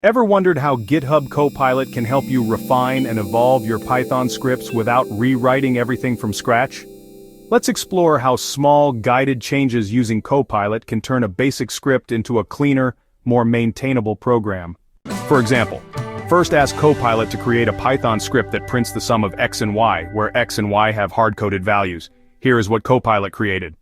Ever wondered how GitHub Copilot can help you refine and evolve your Python scripts without rewriting everything from scratch? Let's explore how small, guided changes using Copilot can turn a basic script into a cleaner, more maintainable program. For example, first ask Copilot to create a Python script that prints the sum of x and y, where x and y have hard-coded values. Here is what Copilot created.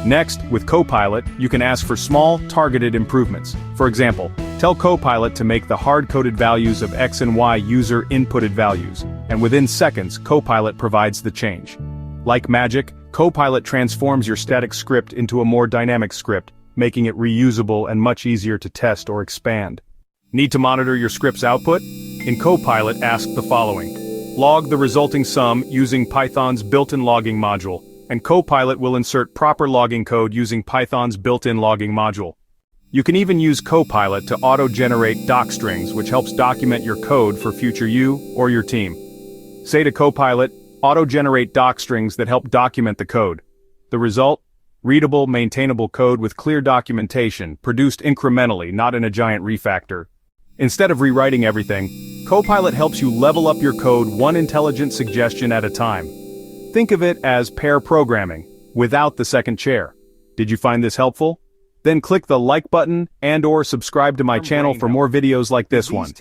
Next, with Copilot, you can ask for small, targeted improvements. For example, tell Copilot to make the hard-coded values of x and y user-inputted values, and within seconds, Copilot provides the change. Like magic, Copilot transforms your static script into a more dynamic script, making it reusable and much easier to test or expand. Need to monitor your script's output? In Copilot, ask the following. Log the resulting sum using Python's built-in logging module, and Copilot will insert proper logging code using Python's built-in logging module. You can even use Copilot to auto-generate docstrings, which helps document your code for future you or your team. Say to Copilot, auto-generate docstrings that help document the code. The result? Readable, maintainable code with clear documentation, produced incrementally, not in a giant refactor. Instead of rewriting everything, Copilot helps you level up your code one intelligent suggestion at a time. Think of it as pair programming, without the second chair. Did you find this helpful? Then click the like button and/or subscribe to my channel for more videos like this one.